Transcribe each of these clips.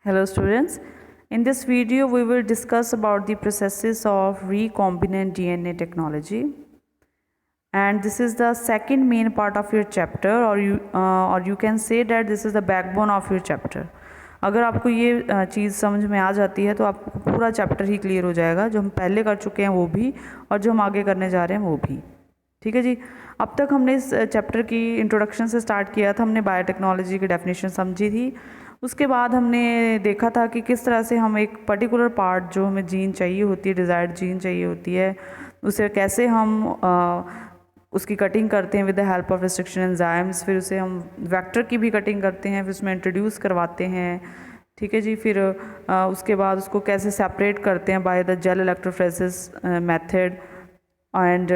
Hello students, in this video we will discuss about the processes of recombinant DNA technology, and this is the second main part of your chapter, or you can say that this is the backbone of your chapter. अगर आपको ये चीज़ समझ में आ जाती है तो आपको पूरा चैप्टर ही क्लियर हो जाएगा, जो हम पहले कर चुके हैं वो भी और जो हम आगे करने जा रहे हैं वो भी। ठीक है जी। अब तक हमने इस चैप्टर की इंट्रोडक्शन से स्टार्ट किया था, हमने बायोटेक्नोलॉजी की डेफिनेशन समझी थी। उसके बाद हमने देखा था कि किस तरह से हम एक पर्टिकुलर पार्ट जो हमें जीन चाहिए होती है, डिज़ायर्ड जीन चाहिए होती है, उसे कैसे हम उसकी कटिंग करते हैं with the help of restriction enzymes. फिर उसे हम वेक्टर की भी कटिंग करते हैं, फिर उसमें इंट्रोड्यूस करवाते हैं। ठीक है जी। फिर उसके बाद उसको कैसे सेपरेट करते हैं by the gel electrophoresis method. And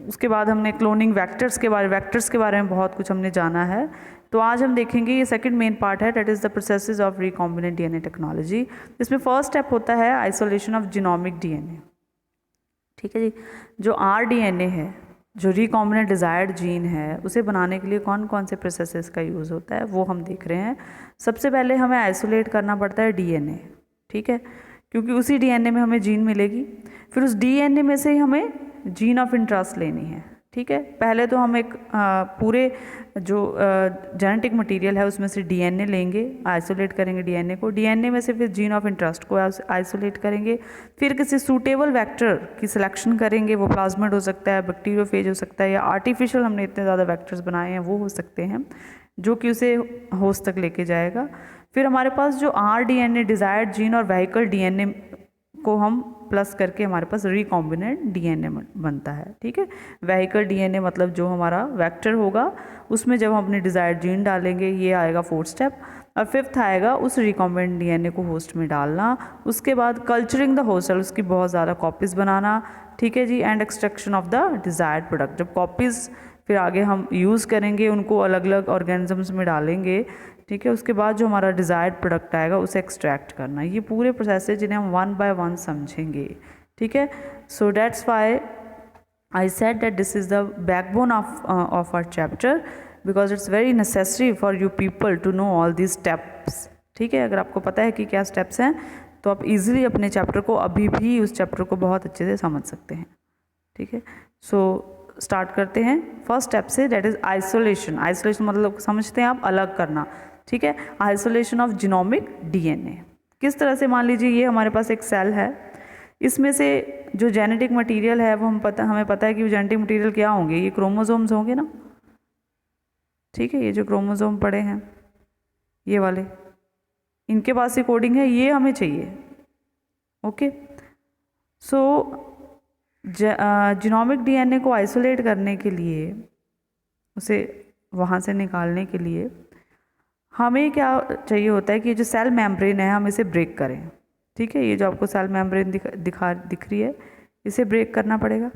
उसके बाद हमने क्लोनिंग वेक्टर्स के बारे में बहुत कुछ हमने जाना है। तो आज हम देखेंगे, ये सेकंड मेन पार्ट है, that is the processes of recombinant DNA technology. इसमें फर्स्ट स्टेप होता है आइसोलेशन ऑफ जीनोमिक डीएनए। ठीक है जी। जो आरडीएनए है, जो रिकॉम्बिनेंट डिज़ायर्ड जीन है, उसे बनाने के लिए कौन कौन से प्रोसेसेस का यूज़ होता है वो हम देख रहे हैं। सबसे पहले हमें आइसोलेट करना पड़ता है डीएनए। ठीक है, क्योंकि उसी डीएनए में हमें जीन मिलेगी। फिर उस डीएनए में से ही हमें जीन ऑफ इंटरेस्ट लेनी है। ठीक है, पहले तो हम एक पूरे जो जेनेटिक मटेरियल है उसमें से डीएनए लेंगे, आइसोलेट करेंगे डीएनए को। डीएनए में से फिर जीन ऑफ इंटरेस्ट को आइसोलेट करेंगे। फिर किसी सूटेबल वेक्टर की सिलेक्शन करेंगे, वो प्लाज्मिड हो सकता है, बैक्टीरियोफेज हो सकता है, या आर्टिफिशियल हमने इतने ज़्यादा वेक्टर्स बनाए हैं वो हो सकते हैं, जो कि उसे होस्ट तक लेके जाएगा। फिर हमारे पास जो आरडीएनए, डिज़ायर्ड जीन और वेहिकल डीएनए को हम प्लस करके हमारे पास रिकॉम्बिनेंट डीएनए बनता है। ठीक है, वेहिकल डीएनए मतलब जो हमारा वेक्टर होगा उसमें जब हम अपने डिज़ायर्ड जीन डालेंगे, ये आएगा फोर्थ स्टेप। और फिफ्थ आएगा उस रिकॉम्बिनेंट डीएनए को होस्ट में डालना। उसके बाद कल्चरिंग द होस्ट सेल, उसकी बहुत ज़्यादा कॉपीज़ बनाना। ठीक है जी। And extraction of the desired product. जब कॉपीज़ फिर आगे हम यूज़ करेंगे, उनको अलग अलग ऑर्गेनिजम्स में डालेंगे। ठीक है, उसके बाद जो हमारा डिज़ायर्ड प्रोडक्ट आएगा उसे एक्सट्रैक्ट करना। ये पूरे प्रोसेस है जिन्हें हम वन बाय वन समझेंगे। ठीक है, so that's why I said that this is the backbone of our chapter, because it's very necessary for you people to know all these steps. ठीक है, अगर आपको पता है कि क्या स्टेप्स हैं तो आप इजीली अपने चैप्टर को, अभी भी उस चैप्टर को बहुत अच्छे से समझ सकते हैं। ठीक है, सो स्टार्ट करते हैं फर्स्ट स्टेप से, दैट इज़ आइसोलेशन। आइसोलेशन मतलब समझते हैं आप, अलग करना। ठीक है, आइसोलेशन ऑफ जीनोमिक डीएनए किस तरह से, मान लीजिए ये हमारे पास एक सेल है, इसमें से जो जेनेटिक मटेरियल है वो हमें पता है कि वो जेनेटिक मटेरियल क्या होंगे, ये क्रोमोसोम्स होंगे ना। ठीक है, ये जो क्रोमोसोम पड़े हैं ये वाले, इनके पास ही कोडिंग है, ये हमें चाहिए। ओके, सो जीनोमिक डीएनए को आइसोलेट करने के लिए, उसे वहाँ से निकालने के लिए हमें क्या चाहिए होता है कि जो सेल मेम्ब्रेन है हम इसे ब्रेक करें। ठीक है, ये जो आपको सेल मेम्ब्रेन दिख रही है, इसे ब्रेक करना पड़ेगा।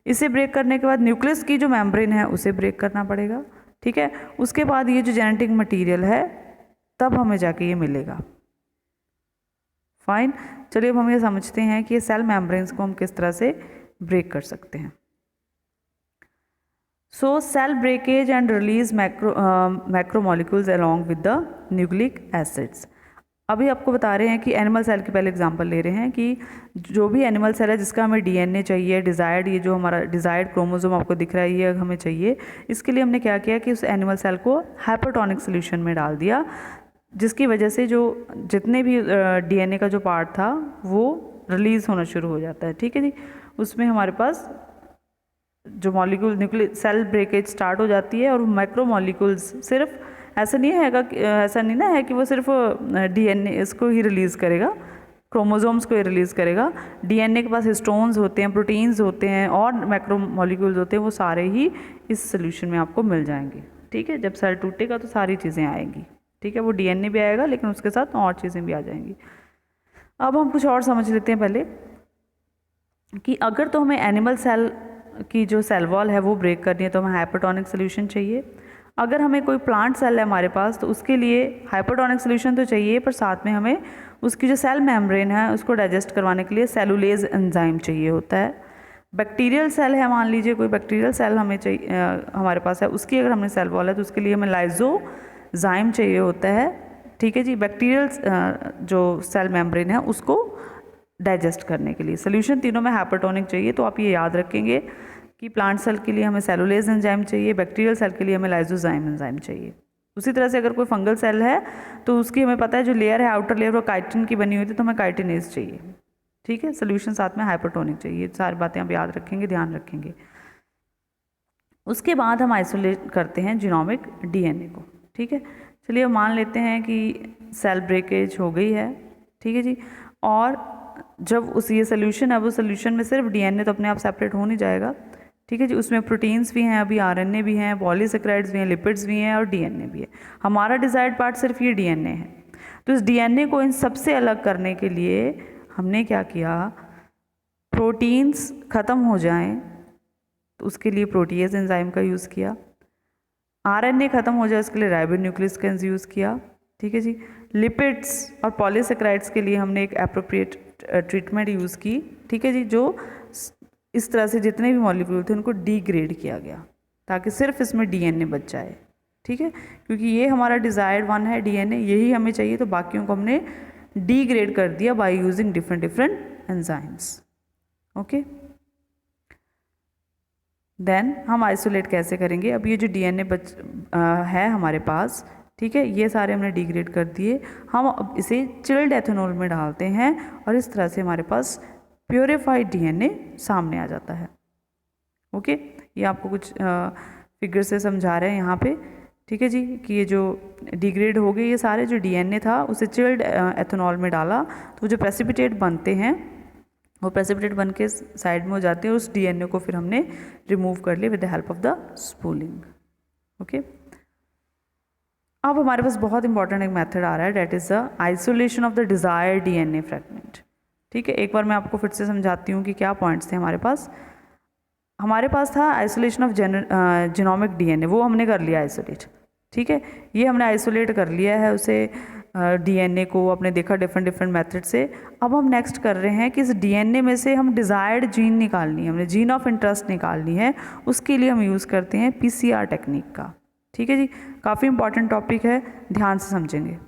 इसे ब्रेक करने के बाद न्यूक्लियस की जो मेम्ब्रेन है उसे ब्रेक करना पड़ेगा। ठीक है, उसके बाद ये जो जेनेटिक मटेरियल है तब हमें जाके ये मिलेगा। फाइन, चलिए अब हम ये समझते हैं कि ये सेल मेम्ब्रेन्स को हम किस तरह से ब्रेक कर सकते हैं। So cell breakage and release macromolecules along with the nucleic acids। अभी आपको बता रहे हैं कि एनिमल सेल की पहले एग्जांपल ले रहे हैं कि जो भी एनिमल सेल है जिसका हमें डीएनए चाहिए, डिज़ायर्ड, ये जो हमारा डिज़ायर्ड क्रोमोसोम आपको दिख रहा है ये हमें चाहिए। इसके लिए हमने क्या किया कि उस एनिमल सेल को हाइपरटोनिक सोल्यूशन में डाल दिया, जिसकी वजह से जो जितने भी डीएनए का जो पार्ट था वो रिलीज़ होना शुरू हो जाता है। ठीक है जी, उसमें हमारे पास जो molecule nucleus cell breakage start हो जाती है, और माइक्रो मॉलिक्यूल्स सिर्फ ऐसा नहीं ना है कि वो सिर्फ डीएनए इसको ही रिलीज़ करेगा, क्रोमोसोम्स को ही रिलीज़ करेगा। डीएनए के पास हिस्टोन्स होते हैं, प्रोटीन्स होते हैं और मैक्रो मॉलिक्यूल्स होते हैं, वो सारे ही इस सोल्यूशन में आपको मिल जाएंगे। ठीक है, जब सेल टूटेगा तो सारी चीज़ें आएंगी। ठीक है, वो डीएनए भी आएगा लेकिन उसके साथ और चीज़ें भी आ जाएंगी। अब हम कुछ और समझ लेते हैं पहले कि अगर तो हमें एनिमल सेल की जो सेल वॉल है वो ब्रेक करनी है तो हमें हाइपरटोनिक सोल्यूशन चाहिए। अगर हमें कोई प्लांट सेल है हमारे पास तो उसके लिए हाइपरटोनिक सोल्यूशन तो चाहिए, पर साथ में हमें उसकी जो सेल मेम्ब्रेन है उसको डाइजेस्ट करवाने के लिए सेलुलेज एंजाइम चाहिए होता है। बैक्टीरियल सेल है, मान लीजिए कोई बैक्टीरियल सेल हमें चाहिए हमारे पास है, उसकी अगर हमने सेल वॉल है तो उसके लिए हमें लाइजोजाइम चाहिए होता है। ठीक है जी, बैक्टीरियल जो सेल मेम्ब्रेन है उसको डाइजेस्ट करने के लिए। सोल्यूशन तीनों में हाइपरटोनिक चाहिए, तो आप ये याद रखेंगे कि प्लांट सेल के लिए हमें सेलुलेज एंजाइम चाहिए, बैक्टीरियल सेल के लिए हमें लाइसोजाइम एंजाइम चाहिए। उसी तरह से अगर कोई फंगल सेल है तो उसकी हमें पता है जो लेयर है आउटर लेयर वो काइटिन की बनी हुई थी, तो हमें काइटिनेज चाहिए। ठीक है, सोल्यूशन साथ में हाइपरटोनिक चाहिए। सारी बातें आप याद रखेंगे, ध्यान रखेंगे। उसके बाद हम आइसोलेट करते हैं जीनोमिक डीएनए को। ठीक है, चलिए मान लेते हैं कि सेल ब्रेकेज हो गई है। ठीक है जी, और जब उस ये सोल्यूशन है, वो सोल्यूशन में सिर्फ डीएनए तो अपने आप सेपरेट हो नहीं जाएगा। ठीक है जी, उसमें प्रोटीन्स भी हैं, अभी आरएनए भी हैं, पॉलीसेकेराइड्स भी हैं, लिपिड्स भी हैं और डीएनए भी है। हमारा डिजायर्ड पार्ट सिर्फ ये डीएनए है। तो इस डीएनए को इन सबसे अलग करने के लिए हमने क्या किया, प्रोटीन्स ख़त्म हो जाएं तो उसके लिए प्रोटीएज एंजाइम का यूज़ किया। आरएनए ख़त्म हो जाए उसके लिए राइबोन्यूक्लियोटाइड यूज़ किया। ठीक है जी, लिपिड्स और पॉलीसेकेराइड्स के लिए हमने एक एप्रोप्रिएट ट्रीटमेंट यूज़ की। ठीक है जी, जो इस तरह से जितने भी मॉलिक्यूल थे उनको डिग्रेड किया गया ताकि सिर्फ इसमें डीएनए बच जाए। ठीक है, क्योंकि ये हमारा डिज़ायर्ड वन है डीएनए, यही हमें चाहिए, तो बाकियों को हमने डिग्रेड कर दिया by using different enzymes. Okay, then हम आइसोलेट कैसे करेंगे। अब ये जो डीएनए है हमारे पास, ठीक है, ये सारे हमने डिग्रेड कर दिए। हम अब इसे चिल्ड एथेनॉल में डालते हैं और इस तरह से हमारे पास प्योरीफाइड डीएनए सामने आ जाता है। ओके, ये आपको कुछ फिगर से समझा रहे हैं यहाँ पे। ठीक है जी, कि ये जो डिग्रेड हो गए ये सारे जो डीएनए था उसे चिल्ड एथेनॉल में डाला तो जो प्रेसिपिटेट बनते हैं वो प्रेसिपिटेट बन के साइड में हो जाते हैं। उस डीएनए को फिर हमने रिमूव कर लिया with the help of the spooling. Okay, अब हमारे पास बहुत इंपॉर्टेंट एक मेथड आ रहा है, that is the isolation of the desired DNA fragment. ठीक है, एक बार मैं आपको फिर से समझाती हूँ कि क्या पॉइंट्स थे हमारे पास। हमारे पास था आइसोलेशन ऑफ जीनोमिक डीएनए, वो हमने कर लिया आइसोलेट। ठीक है, ये हमने आइसोलेट कर लिया है उसे डीएनए को, आपने देखा डिफरेंट मेथड से। अब हम नेक्स्ट कर रहे हैं कि इस डीएनए में से हम डिज़ायर्ड जीन निकालनी है, हमने जीन ऑफ इंटरेस्ट निकालनी है। उसके लिए हम यूज़ करते हैं पीसीआर टेक्निक का। ठीक है जी, काफ़ी इंपॉर्टेंट टॉपिक है, ध्यान से समझेंगे।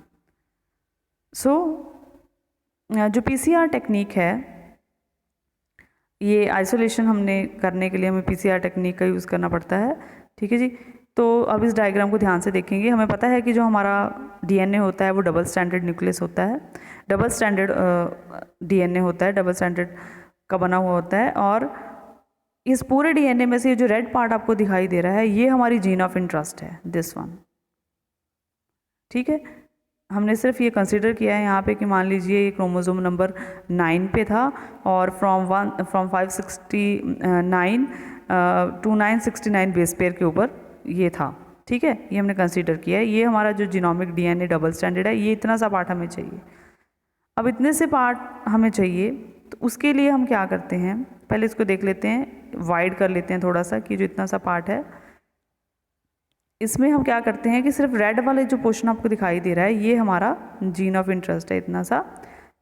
जो पीसीआर टेक्निक है, ये आइसोलेशन हमने करने के लिए हमें पीसीआर टेक्निक का यूज़ करना पड़ता है। ठीक है जी, तो अब इस डायग्राम को ध्यान से देखेंगे। हमें पता है कि जो हमारा डीएनए होता है वो डबल स्टैंडर्ड न्यूक्लियस होता है, डबल स्टैंडर्ड डीएनए होता है, डबल स्टैंडर्ड का बना हुआ होता है। और इस पूरे डीएनए में से जो रेड पार्ट आपको दिखाई दे रहा है ये हमारी जीन ऑफ इंटरेस्ट है, दिस वन। ठीक है, हमने सिर्फ ये कंसिडर किया है यहाँ पे कि मान लीजिए ये क्रोमोसोम नंबर 9 पे था और फ्रॉम 569 टू 969 बेस पेयर के ऊपर ये था। ठीक है, ये हमने कंसीडर किया है। ये हमारा जो जीनोमिक डीएनए डबल स्टैंडर्ड है, ये इतना सा पार्ट हमें चाहिए। अब इतने से पार्ट हमें चाहिए तो उसके लिए हम क्या करते हैं, पहले इसको देख लेते हैं, वाइड कर लेते हैं थोड़ा सा कि जो इतना सा पार्ट है इसमें हम क्या करते हैं कि सिर्फ रेड वाले जो पोर्शन आपको दिखाई दे रहा है ये हमारा जीन ऑफ इंटरेस्ट है, इतना सा।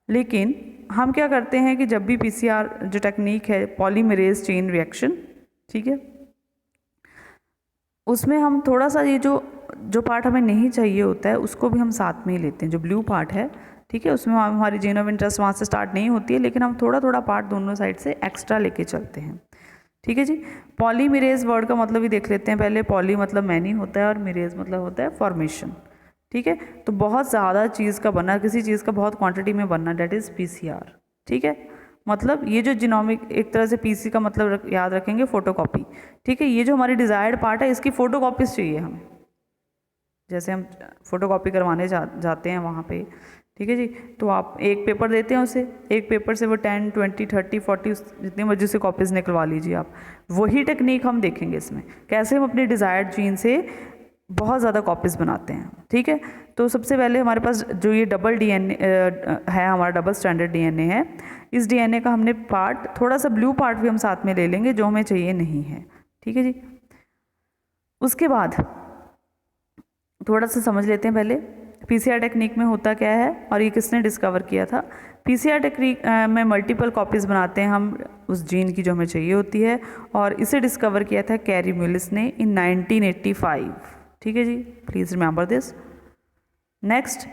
लेकिन हम क्या करते हैं कि जब भी पीसीआर जो टेक्निक है पॉलीमरेज चेन रिएक्शन, ठीक है, उसमें हम थोड़ा सा ये जो पार्ट हमें नहीं चाहिए होता है उसको भी हम साथ में ही लेते हैं। जो ब्लू पार्ट है, ठीक है, उसमें हमारी जीन ऑफ इंटरेस्ट वहाँ से स्टार्ट नहीं होती है, लेकिन हम थोड़ा थोड़ा पार्ट दोनों साइड से एक्स्ट्रा लेके चलते हैं। ठीक है जी, पॉलीमरेज वर्ड का मतलब ही देख लेते हैं पहले। पॉली मतलब मैनी होता है और मरेज मतलब होता है फॉर्मेशन। ठीक है, तो बहुत ज़्यादा चीज़ का बनना, किसी चीज़ का बहुत क्वांटिटी में बनना, डेट इज़ पीसीआर। ठीक है, मतलब ये जो जीनोमिक, एक तरह से पीसी का मतलब याद रखेंगे फोटोकॉपी। ठीक है, ये जो हमारी डिज़ायर्ड पार्ट है इसकी फ़ोटोकॉपीज़ चाहिए हमें, जैसे हम फ़ोटोकॉपी करवाने जाते हैं वहाँ पे। ठीक है जी, तो आप एक पेपर देते हैं उसे, एक पेपर से वो 10, 20, 30, 40 जितनी मर्जी से कॉपीज़ निकलवा लीजिए आप। वही टेक्निक हम देखेंगे इसमें, कैसे हम अपने डिज़ायर्ड जीन से बहुत ज़्यादा कॉपीज़ बनाते हैं। ठीक है, तो सबसे पहले हमारे पास जो ये डबल डीएनए है, हमारा डबल स्टैंडर्ड डीएनए है, इस डीएनए का हमने पार्ट, थोड़ा सा ब्लू पार्ट भी हम साथ में ले लेंगे जो हमें चाहिए नहीं है। ठीक है जी, उसके बाद थोड़ा सा समझ लेते हैं पहले पीसीआर टेक्निक में होता क्या है और ये किसने डिस्कवर किया था। पीसीआर टेक्निक में मल्टीपल कॉपीज़ बनाते हैं हम उस जीन की जो हमें चाहिए होती है, और इसे डिस्कवर किया था कैरी म्यूलिस ने इन 1985। ठीक है जी, प्लीज़ रिमेंबर दिस। नेक्स्ट,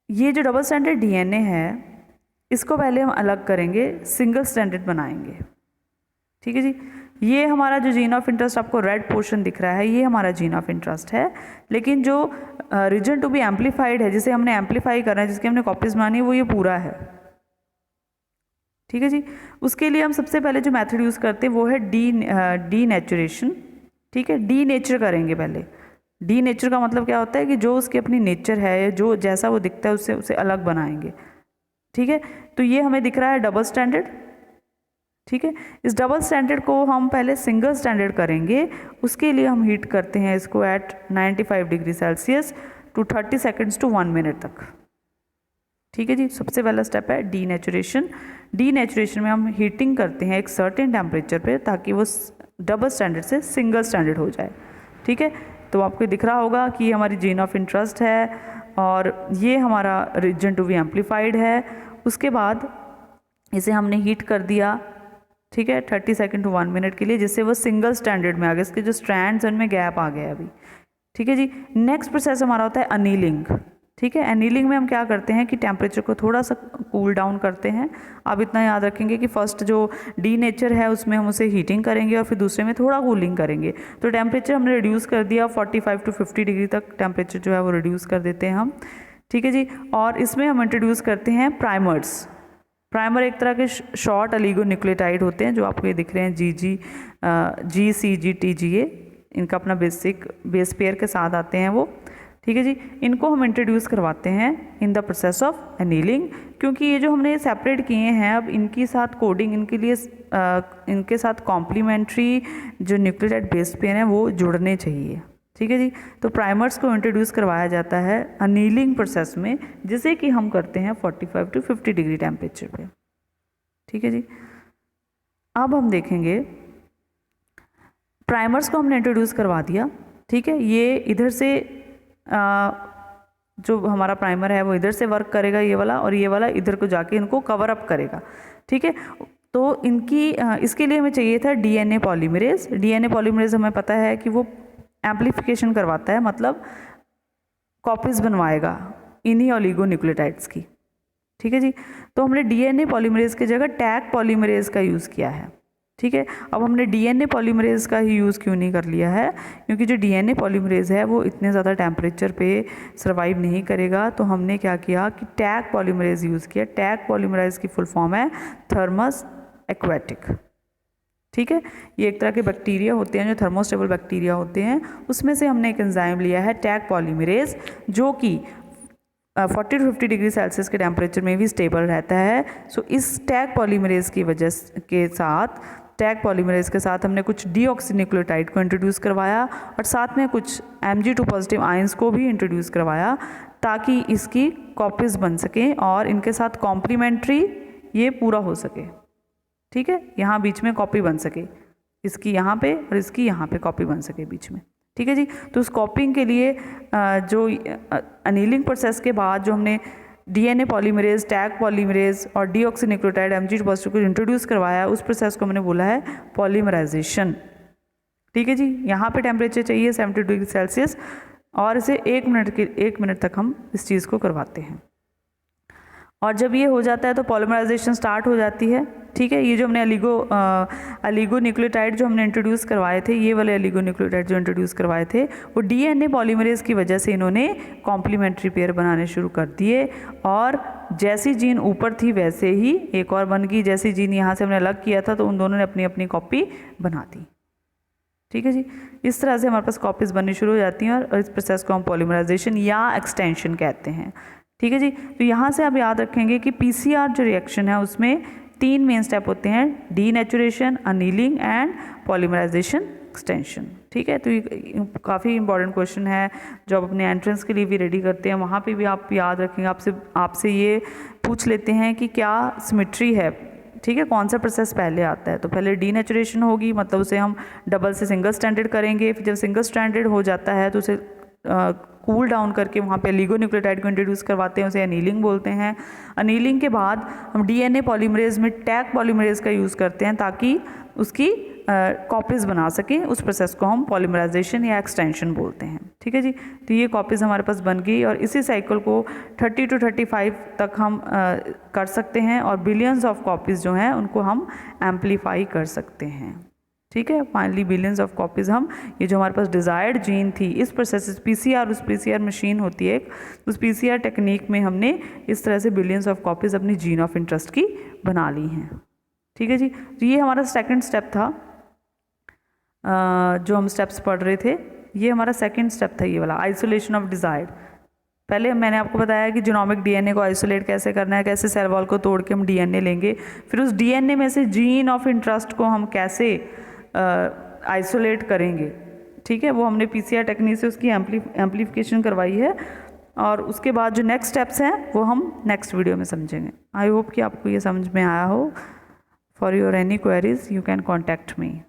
ये जो डबल स्ट्रैंडेड डीएनए है इसको पहले हम अलग करेंगे, सिंगल स्ट्रैंडेड बनाएंगे। ठीक है जी। ये हमारा जो जीन ऑफ इंटरेस्ट आपको रेड पोर्शन दिख रहा है ये हमारा जीन ऑफ इंटरेस्ट है, लेकिन जो रीजन टू बी एम्पलीफाइड है, जिसे हमने एम्पलीफाई करना है, जिसकी हमने कॉपीज बनानी है, वो ये पूरा है। ठीक है जी। उसके लिए हम सबसे पहले जो मेथड यूज़ करते हैं वो है डी नेचुरेशन। ठीक है, डी नेचर करेंगे पहले। डी नेचर का मतलब क्या होता है कि जो उसकी अपनी नेचर है, जो जैसा वो दिखता है उससे उसे अलग बनाएंगे। ठीक है, तो ये हमें दिख रहा है डबल स्टैंडर्ड। ठीक है, इस डबल स्टैंडर्ड को हम पहले सिंगल स्टैंडर्ड करेंगे। उसके लिए हम हीट करते हैं इसको at 95 degree Celsius to 30 seconds to 1 minute तक। ठीक है जी। सबसे पहला स्टेप है डी नेचुरेशन। डी नेचुरेशन में हम हीटिंग करते हैं एक सर्टेन टेम्परेचर पे ताकि वो डबल स्टैंडर्ड से सिंगल स्टैंडर्ड हो जाए। ठीक है, तो आपको दिख रहा होगा कि ये हमारी जीन ऑफ इंटरेस्ट है और ये हमारा रीजन टू बी एम्पलीफाइड है। उसके बाद इसे हमने हीट कर दिया, ठीक है, 30 सेकेंड टू 1 मिनट के लिए, जिससे वो सिंगल स्टैंडर्ड में आ गया। इसके जो स्ट्रैंड्स हैं उनमें गैप आ गया अभी। ठीक है जी। नेक्स्ट प्रोसेस हमारा होता है अनीलिंग। ठीक है, एनीलिंग में हम क्या करते हैं कि टेम्परेचर को थोड़ा सा कूल डाउन करते हैं। आप इतना याद रखेंगे कि फर्स्ट जो डी नेचर है उसमें हम उसे हीटिंग करेंगे और फिर दूसरे में थोड़ा कूलिंग करेंगे। तो टेम्परेचर हमने रिड्यूस कर दिया 45 टू 50 डिग्री तक टेम्परेचर जो है वो रिड्यूस कर देते हैं हम। ठीक है जी। और इसमें हम इंट्रोड्यूस करते हैं प्राइमर्स। प्राइमर एक तरह के शॉर्ट ऑलिगोन्यूक्लियोटाइड होते हैं जो आपको ये दिख रहे हैं GCGTGA। इनका अपना बेस पेयर के साथ आते हैं वो। ठीक है जी। इनको हम इंट्रोड्यूस करवाते हैं in the process of annealing, क्योंकि ये जो हमने सेपरेट किए हैं अब इनके साथ कोडिंग, इनके लिए इनके साथ कॉम्प्लीमेंट्री जो न्यूक्लियोटाइड बेस पेयर हैं वो जुड़ने चाहिए। ठीक है जी। तो प्राइमर्स को इंट्रोड्यूस करवाया जाता है अनीलिंग प्रोसेस में, जिसे कि हम करते हैं 45 टू 50 डिग्री टेम्परेचर पे। ठीक है जी। अब हम देखेंगे प्राइमर्स को हमने इंट्रोड्यूस करवा दिया। ठीक है, ये इधर से जो हमारा प्राइमर है वो इधर से वर्क करेगा ये वाला, और ये वाला इधर को जाके इनको कवर अप करेगा। ठीक है, तो इनकी इसके लिए हमें चाहिए था डीएनए पॉलीमरेज। डीएनए पॉलीमरेज हमें पता है कि वो एम्पलीफिकेशन करवाता है, मतलब कॉपीज बनवाएगा इन्हीं ऑलिगोन्यूक्लियोटाइड्स की। ठीक है जी। तो हमने डीएनए पॉलीमरेज की जगह टैग पॉलीमरेज का यूज़ किया है। ठीक है, अब हमने डीएनए पॉलीमरेज का ही यूज़ क्यों नहीं कर लिया है, क्योंकि जो डीएनए पॉलीमरेज है वो इतने ज़्यादा टेम्परेचर पे सर्वाइव नहीं करेगा। तो हमने क्या किया कि टैग पॉलीमरेज यूज़ किया। टैग पॉलीमरेज की फुल फॉर्म है थर्मस एक्वेटिक। ठीक है, ये एक तरह के बैक्टीरिया होते हैं जो थर्मोस्टेबल बैक्टीरिया होते हैं, उसमें से हमने एक एंजाइम लिया है टैग पॉलीमरेज, जो कि 40 टू 50 डिग्री सेल्सियस के टेम्परेचर में भी स्टेबल रहता है। सो इस टैग पॉलीमरेज की वजह के साथ, टैग पॉलीमरेज के साथ हमने कुछ डीऑक्सीन्यूक्लियोटाइड को इंट्रोड्यूस करवाया और साथ में कुछ Mg2 पॉजिटिव आयंस को भी इंट्रोड्यूस करवाया, ताकि इसकी कॉपीज बन सकें और इनके साथ कॉम्प्लीमेंट्री ये पूरा हो सके। ठीक है, यहाँ बीच में कॉपी बन सके, इसकी यहाँ पे और इसकी यहाँ पे कॉपी बन सके बीच में। ठीक है जी। तो उस कॉपिंग के लिए जो अनीलिंग प्रोसेस के बाद जो हमने डीएनए पॉलीमरेज, टैग पॉलीमरेज और डीऑक्सीन्यूक्लियोटाइड Mg2 पॉजिटिव को इंट्रोड्यूस करवाया, उस प्रोसेस को मैंने बोला है पॉलीमराइजेशन। ठीक है जी। यहाँ पे टेम्परेचर चाहिए 70 डिग्री सेल्सियस और इसे 1 मिनट तक हम इस चीज़ को करवाते हैं। और जब ये हो जाता है तो पॉलीमराइजेशन स्टार्ट हो जाती है। ठीक है, ये जो हमने ऑलिगोन्यूक्लियोटाइड जो हमने इंट्रोड्यूस करवाए थे, ये वाले ऑलिगोन्यूक्लियोटाइड जो इंट्रोड्यूस करवाए थे, वो डीएनए पॉलीमरेज की वजह से इन्होंने कॉम्प्लीमेंट्री पेयर बनाने शुरू कर दिए, और जैसी जीन ऊपर थी वैसे ही एक और बन गई। जैसी जीन यहाँ से हमने अलग किया था तो उन दोनों ने अपनी अपनी कॉपी बना दी। ठीक है जी। इस तरह से हमारे पास कॉपीज बननी शुरू हो जाती हैं और इस प्रोसेस को हम पॉलीमराइजेशन या एक्सटेंशन कहते हैं। ठीक है जी। तो यहाँ से आप याद रखेंगे कि पीसीआर जो रिएक्शन है उसमें 3 मेन स्टेप होते हैं: denaturation, annealing and polymerisation extension. ठीक है, तो ये काफ़ी इंपॉर्टेंट क्वेश्चन है जो आप अपने एंट्रेंस के लिए भी रेडी करते हैं, वहाँ पे भी आप याद रखेंगे। आपसे ये पूछ लेते हैं कि क्या सिमेट्री है। ठीक है, कौन सा प्रोसेस पहले आता है। तो पहले डीनेचुरेशन होगी, मतलब उसे हम डबल से सिंगल स्टैंडर्ड करेंगे। फिर जब सिंगल स्टैंडर्ड हो जाता है तो उसे कूल डाउन करके वहाँ पे ऑलिगोन्यूक्लियोटाइड को इंट्रोड्यूस करवाते हैं, उसे अनीलिंग बोलते हैं। अनीलिंग के बाद हम डीएनए पॉलीमरेज में टैग पॉलीमरेज का यूज़ करते हैं ताकि उसकी कॉपीज़ बना सकें। उस प्रोसेस को हम पॉलीमराइजेशन या एक्सटेंशन बोलते हैं। ठीक है जी, तो ये कॉपीज़ हमारे पास बन गई और इसी साइकिल को 30 to 35 तक हम कर सकते हैं और बिलियंस ऑफ कॉपीज़ जो हैं उनको हम एम्पलीफाई कर सकते हैं। ठीक है, फाइनली बिलियंस ऑफ कॉपीज़ हम, ये जो हमारे पास डिज़ायर्ड जीन थी इस प्रोसेस पीसीआर, उस पीसीआर मशीन होती है एक, उस पीसीआर टेक्निक में हमने इस तरह से बिलियंस ऑफ कॉपीज़ अपनी जीन ऑफ इंटरेस्ट की बना ली हैं। ठीक है जी, तो ये हमारा सेकंड स्टेप था जो हम स्टेप्स पढ़ रहे थे। ये हमारा सेकंड स्टेप था, ये वाला आइसोलेशन ऑफ डिज़ायर्ड। पहले मैंने आपको बताया कि जीनोमिक डीएनए को आइसोलेट कैसे करना है, कैसे सेल वॉल को तोड़ के हम डीएनए लेंगे, फिर उस डीएनए में से जीन ऑफ इंटरेस्ट को हम कैसे आइसोलेट करेंगे। ठीक है, वो हमने पीसीआर टेक्निक से उसकी एम्पलीफिकेशन करवाई है और उसके बाद जो नेक्स्ट स्टेप्स हैं वो हम नेक्स्ट वीडियो में समझेंगे। आई होप कि आपको ये समझ में आया हो। For your any queries you can contact me.